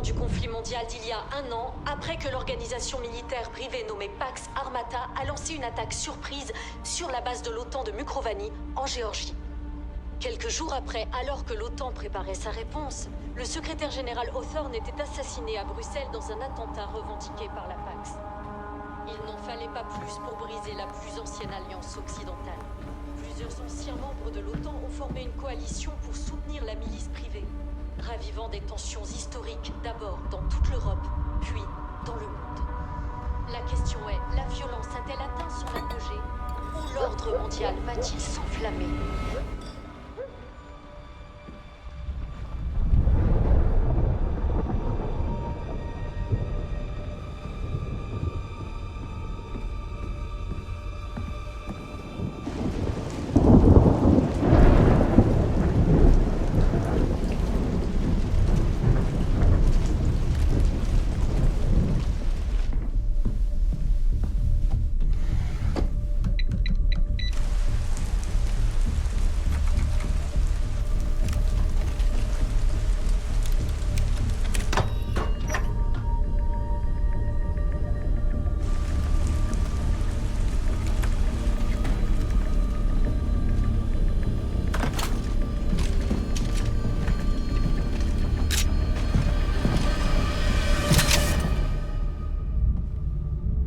du conflit mondial d'il y a 1 an, après que l'organisation militaire privée nommée Pax Armata a lancé une attaque surprise sur la base de l'OTAN de Mukrovani, en Géorgie. Quelques jours après, alors que l'OTAN préparait sa réponse, le secrétaire général Hawthorne était assassiné à Bruxelles dans un attentat revendiqué par la Pax. Il n'en fallait pas plus pour briser la plus ancienne alliance occidentale. Plusieurs anciens membres de l'OTAN ont formé une coalition pour soutenir la milice privée, ravivant des tensions historiques d'abord dans toute l'Europe, puis dans le monde. La question est, la violence a-t-elle atteint son apogée ou l'ordre mondial va-t-il s'enflammer?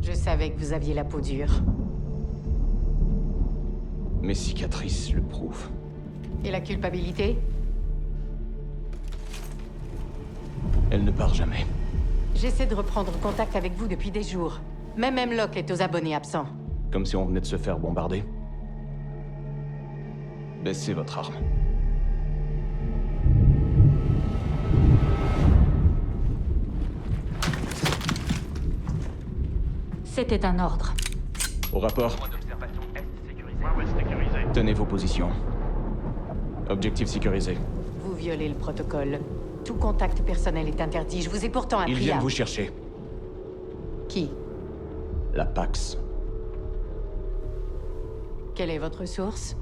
Je savais que vous aviez la peau dure. Mes cicatrices le prouvent. Et la culpabilité? Elle ne part jamais. J'essaie de reprendre contact avec vous depuis des jours. Même Hemlock est aux abonnés absents. Comme si on venait de se faire bombarder. Baissez votre arme. C'était un ordre. Au rapport. Tenez vos positions. Objectif sécurisé. Vous violez le protocole. Tout contact personnel est interdit. Je vous ai pourtant appris Ils viennent vous chercher. Qui? La Pax. Quelle est votre source?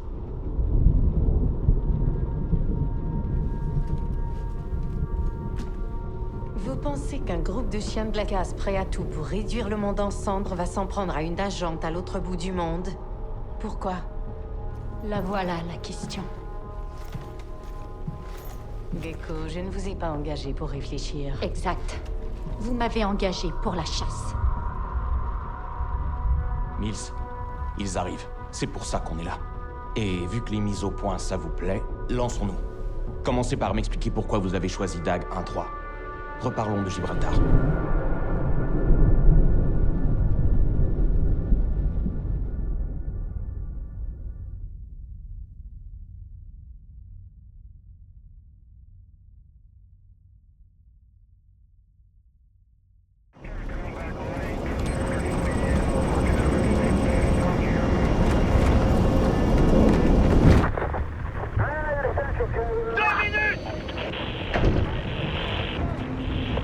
Vous pensez qu'un groupe de chiens de glace prêt à tout pour réduire le monde en cendres va s'en prendre à une agente à l'autre bout du monde? Pourquoi? La voilà, la question. Gecko, je ne vous ai pas engagé pour réfléchir. Exact. Vous m'avez engagé pour la chasse. Mills, ils arrivent. C'est pour ça qu'on est là. Et vu que les mises au point, ça vous plaît, lançons-nous. Commencez par m'expliquer pourquoi vous avez choisi DAG 1-3. Reparlons de Gibraltar.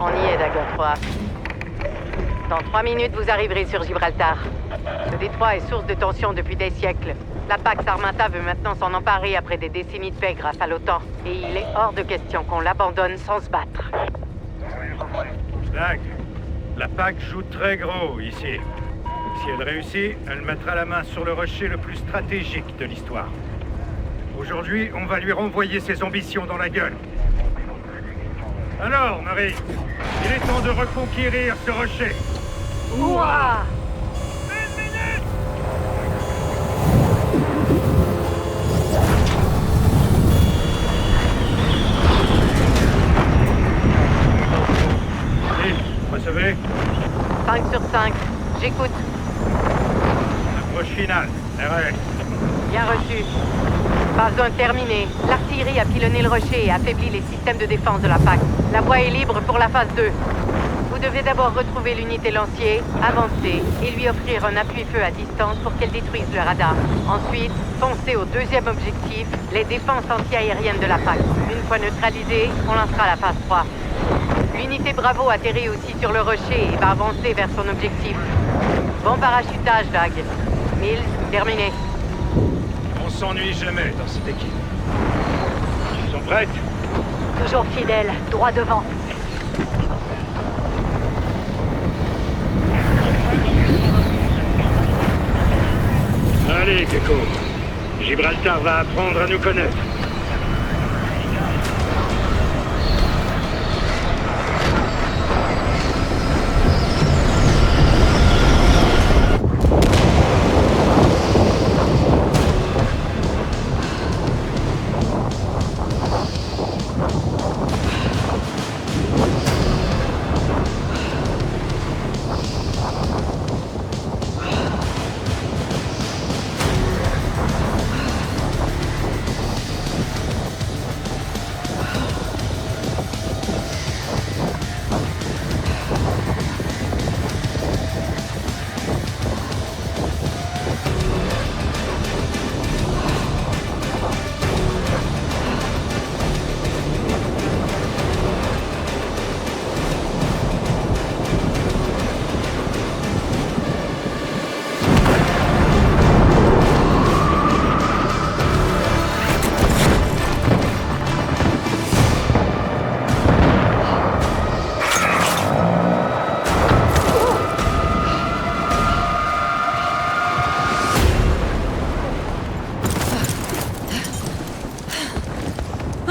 On y est, Dagger 3. Dans 3 minutes, vous arriverez sur Gibraltar. Ce détroit est source de tension depuis des siècles. La Pax Armata veut maintenant s'en emparer après des décennies de paix grâce à l'OTAN. Et il est hors de question qu'on l'abandonne sans se battre. Dag, la Pax joue très gros ici. Si elle réussit, elle mettra la main sur le rocher le plus stratégique de l'histoire. Aujourd'hui, on va lui renvoyer ses ambitions dans la gueule. Alors, Marie, il est temps de reconquérir ce rocher. Ouah! Une minute! Allez, recevez. 5 sur 5. J'écoute. Approche finale. RS. Bien reçu. Phase 1 terminée. L'artillerie a pilonné le rocher et affaibli les systèmes de défense de la PAC. La voie est libre pour la phase 2. Vous devez d'abord retrouver l'unité lancier, avancer et lui offrir un appui-feu à distance pour qu'elle détruise le radar. Ensuite, foncez au deuxième objectif, les défenses anti-aériennes de la PAC. Une fois neutralisée, on lancera la phase 3. L'unité Bravo atterrit aussi sur le rocher et va avancer vers son objectif. Bon parachutage, Dag. Mills, terminé. On s'ennuie jamais dans cette équipe. Ils sont prêtes? Toujours fidèle, droit devant. Allez, Gecko. Gibraltar va apprendre à nous connaître.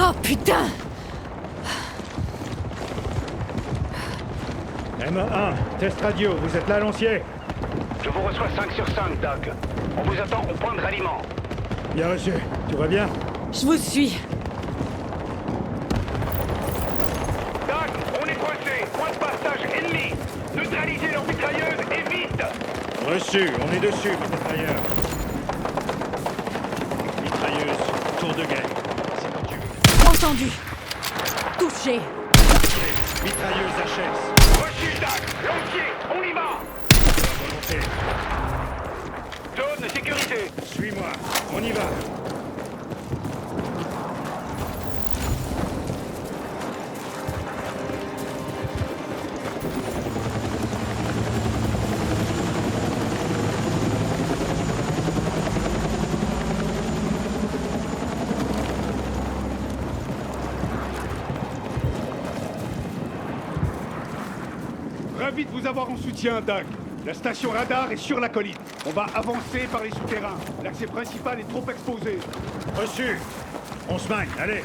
Oh putain! MA1, test radio, vous êtes là à Lancier? Je vous reçois 5 sur 5, Doc. On vous attend au point de ralliement. Bien reçu. Tout va bien? Je vous suis. Doc, on est coincé. Point de passage ennemi. Neutralisez leurs mitrailleuses et vite. Reçu, on est dessus, mitrailleur. Mitrailleuse, tour de guerre. C'est quand tu veux. Entendu. Touché. Mitrailleuse HS. Reçu, Doc. Lancier, on y va. Volonté. Zone sécurisée. Suis-moi, on y va. Ravi de vous avoir en soutien, Doc. La station radar est sur la colline. On va avancer par les souterrains. L'accès principal est trop exposé. Reçu. On se magne, allez.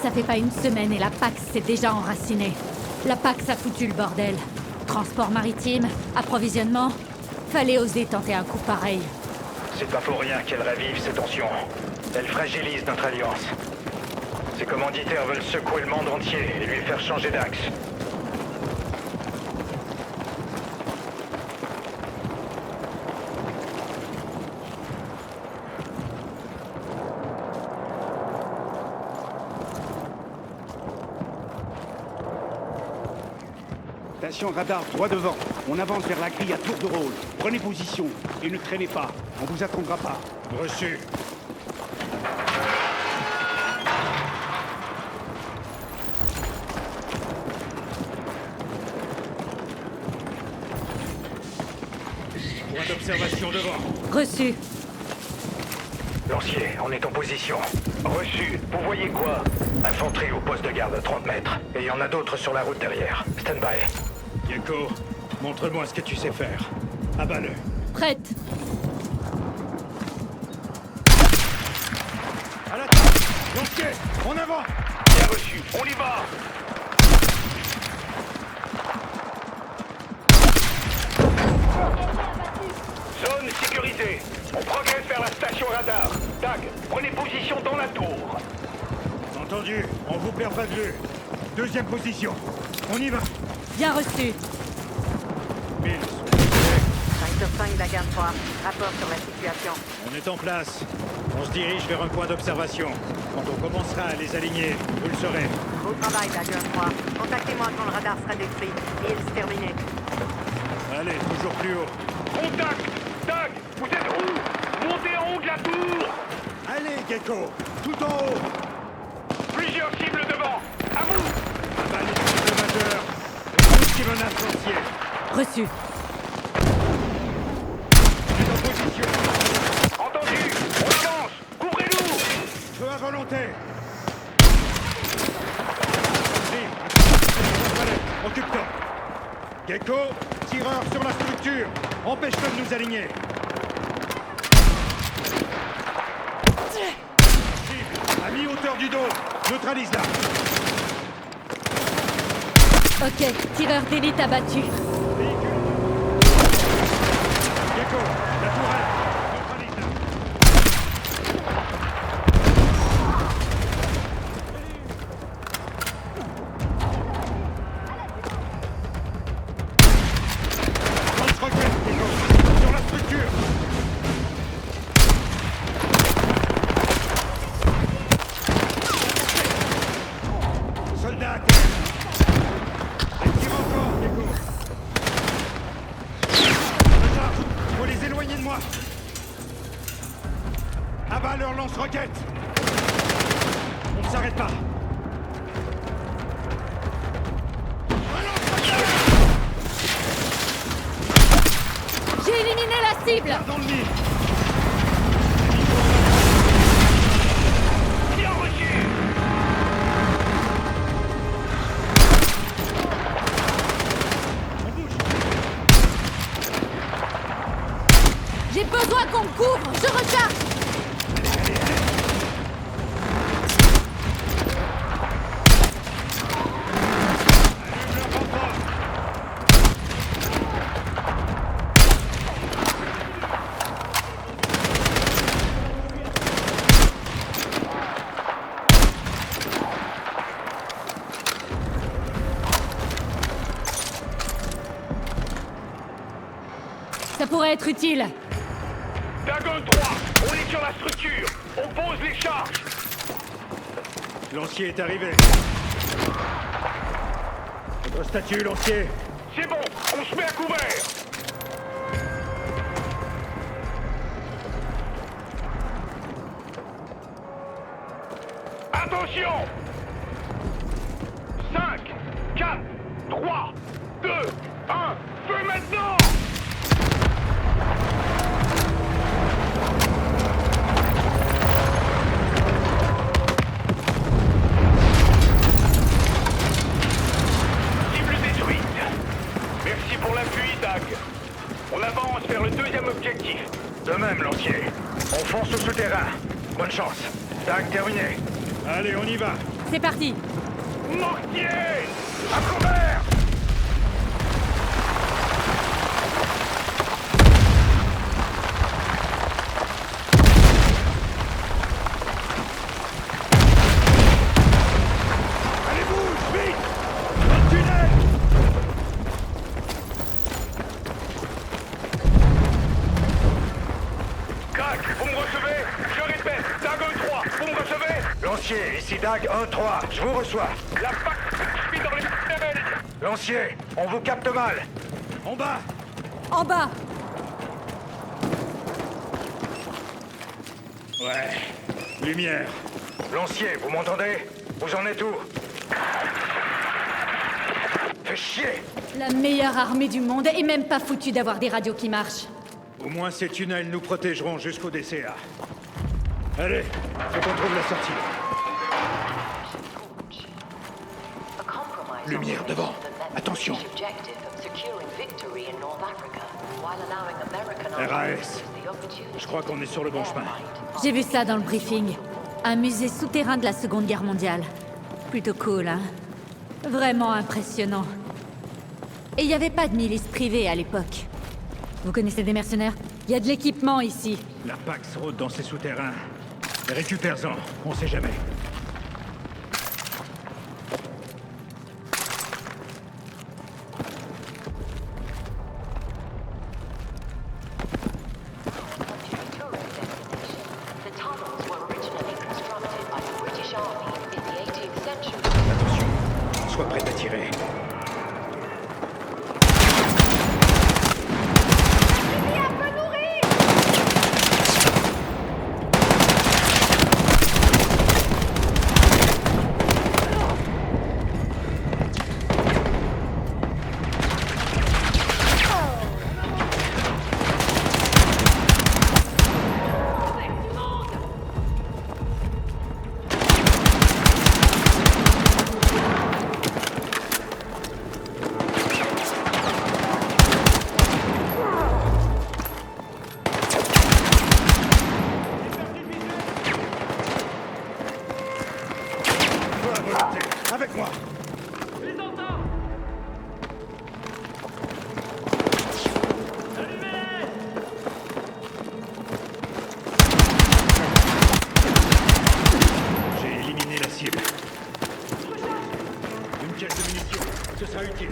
Ça fait pas une semaine et la Pax s'est déjà enracinée. La Pax a foutu le bordel. Transport maritime, approvisionnement. Fallait oser tenter un coup pareil. C'est pas pour rien qu'elle ravive ces tensions. Elle fragilise notre alliance. Ses commanditaires veulent secouer le monde entier et lui faire changer d'axe. Station radar droit devant. On avance vers la grille à tour de rôle. Prenez position et ne traînez pas. On vous attendra pas. Reçu. Point d'observation devant. Reçu. Lancier, on est en position. Reçu. Vous voyez quoi? Infanterie au poste de garde à 30 mètres. Et il y en a d'autres sur la route derrière. Stand by. Gecko, montre-moi ce que tu sais faire. Abat-le. Prête. À l'attaque. Lancier, en avant. Bien reçu. On y va. Zone sécurisée. On progresse vers la station radar. Tag, prenez position dans la tour. Entendu, on vous perd pas de vue. Deuxième position. On y va. Bien reçu. Mills, 5 sur 5, Dagan 3. Rapport sur la situation. on est en place. On se dirige vers un point d'observation. Quand on commencera à les aligner, vous le saurez. Beau travail, Dagan 3. Contactez-moi quand le radar sera détruit. Et il se terminé. Allez, toujours plus haut. Contact. Tag, vous êtes où? Montez en haut de la tour. Allez, Gecko, tout en haut. Plusieurs cibles devant. À vous. Abat les cibles majeurs. Et tout ce qui menace Lancier. Reçu. On est en position. Entendu. On avance. Couvrez-nous. Feu à volonté. Occupe-toi. Gecko, tireurs sur la structure. Empêche-le de nous aligner. Cible, à mi-hauteur du dos. Neutralise-la. Ok, tireur d'élite abattu. Gecko, la tourelle. Neutralise-la. Lance-roquette, Gecko. Sur la structure. Soldat à terre. Elle tire encore, Gecko. Recharge. Faut les éloigner de moi. Abat leur lance-roquette. On ne s'arrête pas. J'ai éliminé la cible. Dans le nid. Bien reçu. On bouge. J'ai besoin qu'on me couvre. Je recharge. Allume le renfort. Ça pourrait être utile. Dagon 3, on est sur la structure. On pose les charges. Lancier est arrivé. Votre statut, lancier. C'est bon, on se met à couvert. Attention. 5, 4, 3, 2, 1, feu maintenant. Cible détruite. Merci pour l'appui, Dag. On avance vers le deuxième objectif. De même, lancier. On fonce au souterrain. Bonne chance. Dag terminé. Allez, on y va. C'est parti. Mortier! À couvert! Allez, bouge, vite! Dans le tunnel! Dag, vous me recevez? Je répète, Dagon 3, vous me recevez? Lancier, ici Dag 1-3. Je vous reçois. La PAC suit dans les tunnels. Lancier, on vous capte mal. En bas! En bas. Ouais. Lumière. Lancier, vous m'entendez? Vous en êtes où? Fais chier! La meilleure armée du monde et même pas foutu d'avoir des radios qui marchent. Au moins ces tunnels nous protégeront jusqu'au DCA. Allez, faut qu'on trouve la sortie. Lumière devant. Attention. RAS. Je crois qu'on est sur le bon chemin. J'ai vu ça dans le briefing. Un musée souterrain de la Seconde Guerre mondiale. Plutôt cool, hein? Vraiment impressionnant. Et il n'y avait pas de milice privée à l'époque. Vous connaissez des mercenaires? Il y a de l'équipement ici. La Pax rôde dans ces souterrains. Récupère-en, on sait jamais. Attention, sois prêt à tirer. Avec moi. J'ai éliminé la cible. Une caisse de munitions, ce sera utile.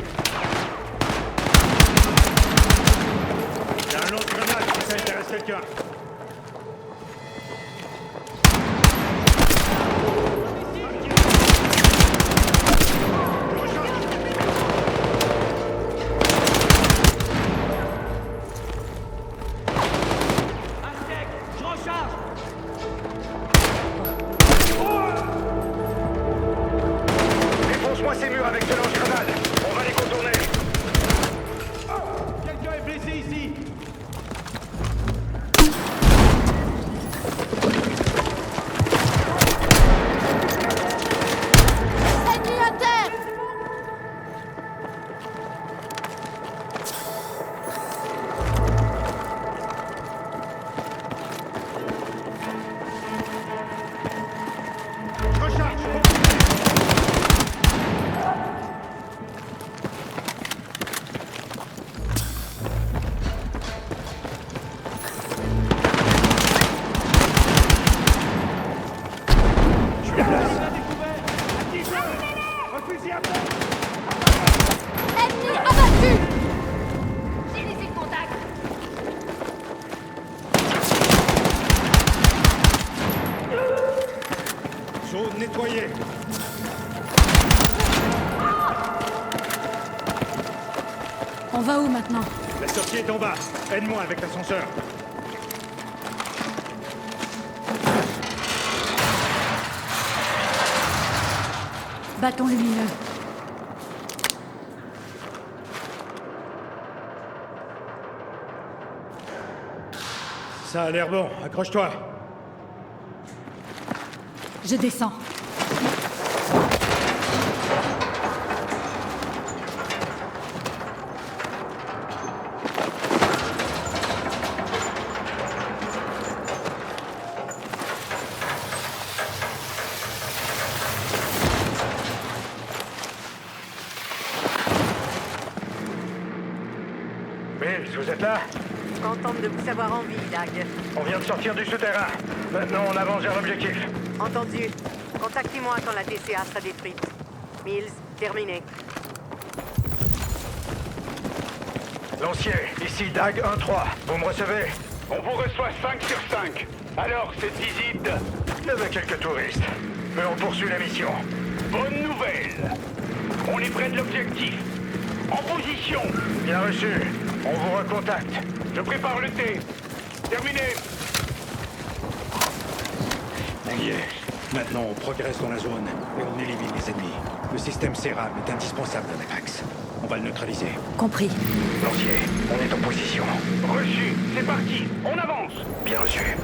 Il y a un lance-grenade si ça intéresse quelqu'un. Défonce-moi ces murs avec ce lance-grenade. On va les contourner. Quelqu'un est blessé ici. Ennemi à terre! Recharge. Je suis en place. Un fusil à pompe. Ennemi abattu! Zone nettoyée. On va où maintenant? La sortie est en bas. Aide-moi avec l'ascenseur. Bâton lumineux. Ça a l'air bon. Accroche-toi. Je descends. Mills, vous êtes là? Contente de vous savoir en vie, Dag. On vient de sortir du souterrain. Maintenant, on avance vers l'objectif. Entendu. Contactez-moi quand la DCA sera détruite. Mills, terminé. Lancier, ici Dag 1-3. Vous me recevez? On vous reçoit 5 sur 5. Alors, cette visite, Il y avait quelques touristes. Mais on poursuit la mission. bonne nouvelle. On est près de l'objectif. En position. Bien reçu. On vous recontacte. Je prépare le thé. Terminé. On y est. Maintenant, on progresse dans la zone et on élimine les ennemis. Le système Céram est indispensable à Matrax. On va le neutraliser. Compris. Lancier, on est en position. Reçu. C'est parti. On avance. Bien reçu.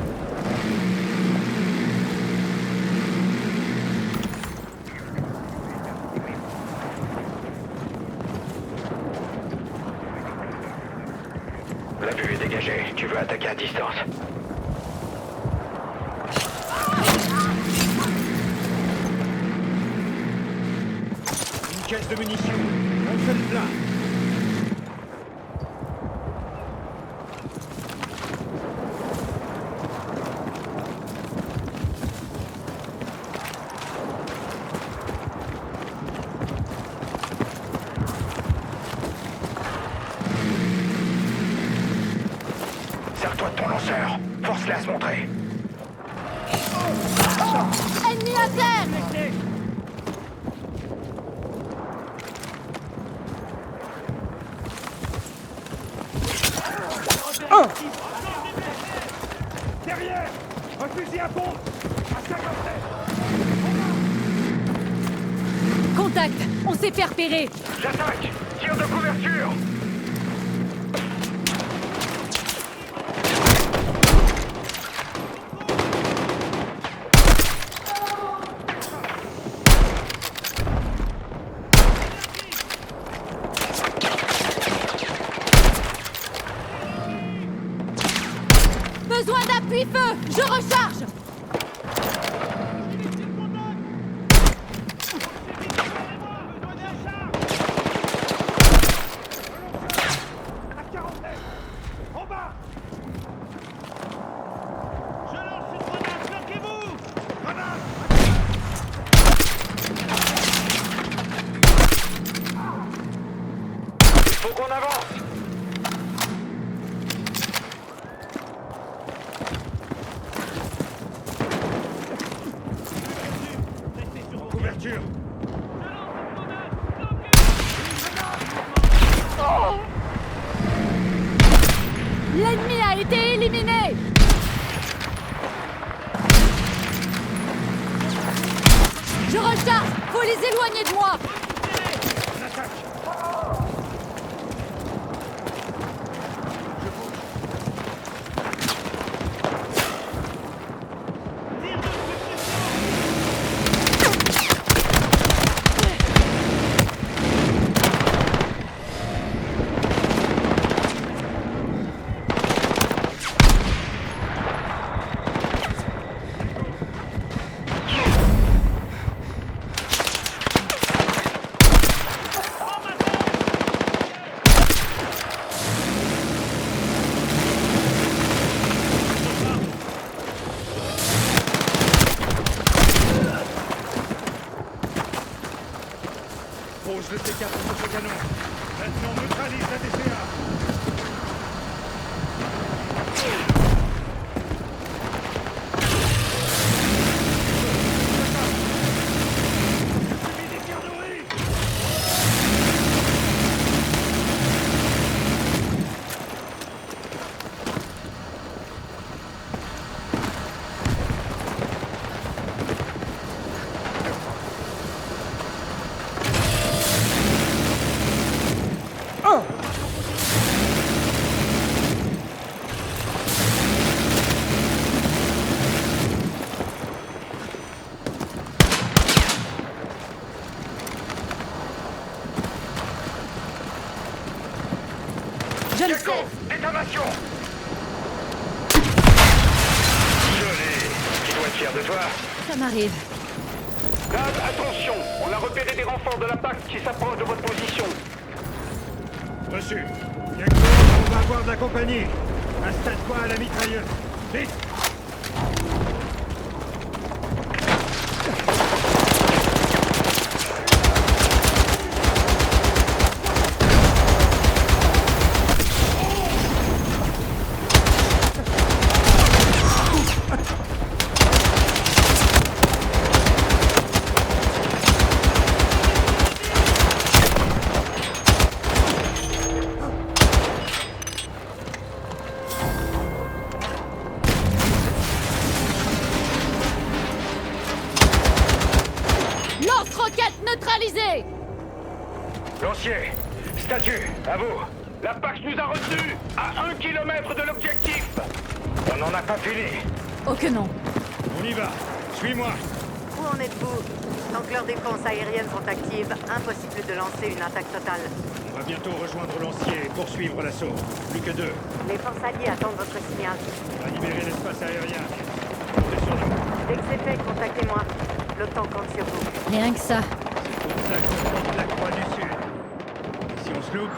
La vue est dégagée. Tu veux attaquer à distance. Une caisse de munitions. On fait le plein. Sers-toi de ton lanceur. Force-les à se montrer. Ennemi à terre! Derrière. Un fusil à pompe. À 50 mètres. Contact! On s'est fait repérer! J'attaque. Tire de couverture. Besoin d'appui-feu! Je recharge! Faut qu'on avance. En couverture. L'ennemi a été éliminé! Je recharge! Faut les éloigner de moi! Pose le T4 sur ce canon. Maintenant, neutralise la DCA. Je le Diaco, sais! détonation. Joli. Tu dois être fier de toi. Ça m'arrive. Dad, attention. On a repéré des renforts de la PAC qui s'approchent de votre position. Reçu. Diaco, on va avoir de la compagnie. Installe-toi à la mitrailleuse. Vite. Lance-roquette neutralisée! Lancier, statut, à vous. La PAC nous a retenus à 1 km de l'objectif. On n'en a pas fini. Oh que non. On y va. Suis-moi. Où en êtes-vous? Tant que leurs défenses aériennes sont actives, impossible de lancer une attaque totale. On va bientôt rejoindre Lancier et poursuivre l'assaut. Plus que 2. Les forces alliées attendent votre signal. On va libérer l'espace aérien. Comptez sur nous. Dès que c'est fait, contactez-moi. L'OTAN compte sur vous. Rien que ça. C'est pour ça que je porte la Croix du Sud. Et si on se loupe,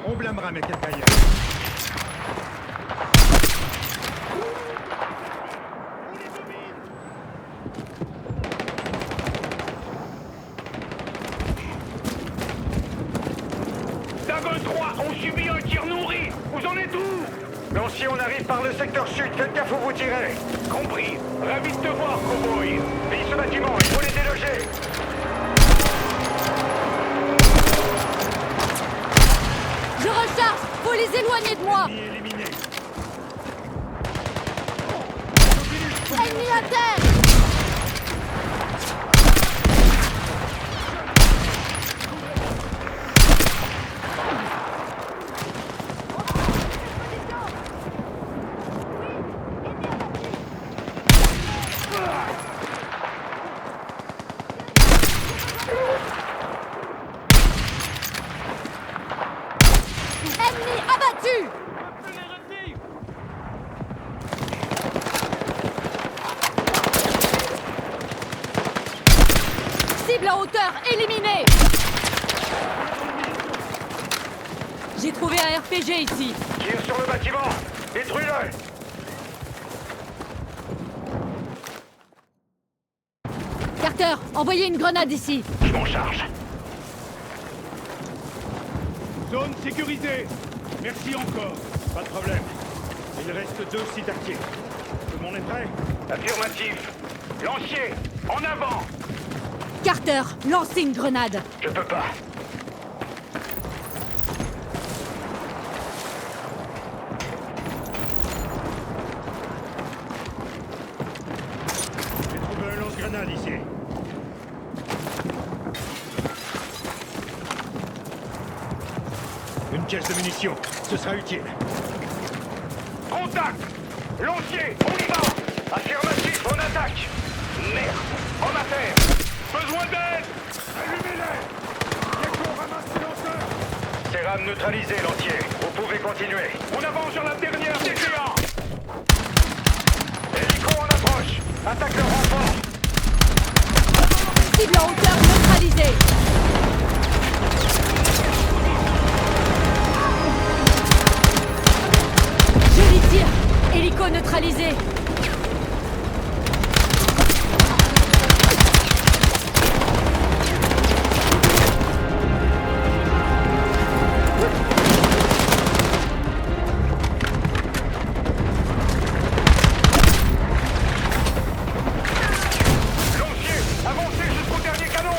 on blâmera mes quelques ailleurs. Dagon 3, on subit un tir nourri. Vous en êtes où? Lancier, on arrive par le secteur sud. Faites gaffe où vous tirez. Compris. Ravi de te voir, cowboy. Vise ce bâtiment, il faut les déloger. Je recharge! Faut les éloigner de moi! Ennemi éliminé. Ennemi à terre! Ennemi abattu! Cible à hauteur éliminée! J'ai trouvé un RPG ici. Tire sur le bâtiment. Détruis-le. Carter, envoyez une grenade ici. Je m'en charge. Zone sécurisée. Merci encore. Pas de problème. Il reste 2 sites actifs. Tout le monde est prêt? Affirmatif. Lancier, en avant. Carter, lancez une grenade. Je peux pas. J'ai trouvé un lance-grenade ici. Une caisse de munitions. Ce sera utile. Contact. Lancier, on y va. Affirmatif, on attaque. Merde, en affaire. Besoin d'aide. Allumez-les! Gecko, ramasse ces lanceurs! Ces rames neutralisées, lancier. Vous pouvez continuer. On avance sur la dernière des géants. Hélico en approche. Attaque le renfort. Cible en hauteur neutralisée. Joli tir. Hélico neutralisé. Lancier, avancez jusqu'au dernier canon.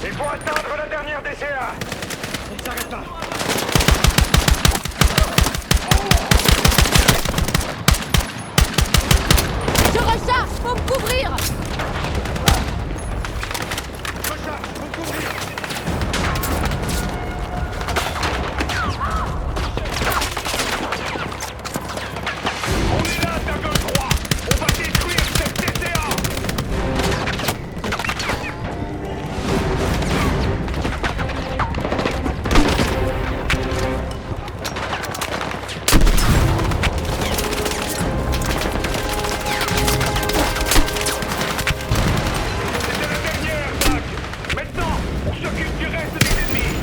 Il faut atteindre la dernière DCA. On s'arrête là! Je recharge, faut me couvrir. Recharge, faut me couvrir! On est là, Dagon 3. On va détruire cette DCA. C'était la dernière, Doc. Maintenant, on s'occupe du reste des ennemis.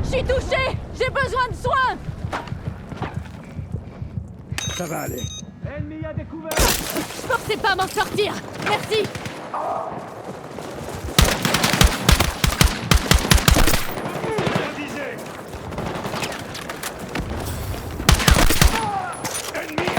Je suis touché. J'ai besoin de soins. Ça va aller. Je pensais pas m'en sortir. Merci. Bien visé! Ennemi!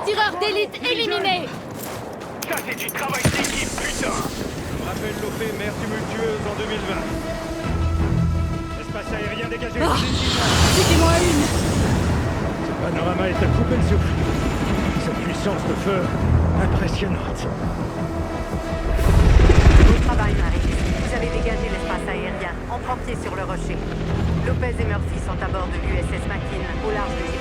Tireur d'élite éliminé. Ça, c'est du travail d'équipe, putain. Je me rappelle l'OP mer tumultueuse en 2020. Espace aérien dégagé. Ah, Citez-moi une. Ce panorama est à couper le souffle. Cette puissance de feu, impressionnante. Bon travail, Marie. Vous avez dégagé l'espace aérien. On prend pied sur le rocher. Lopez et Murphy sont à bord de l'USS Mackin, au large du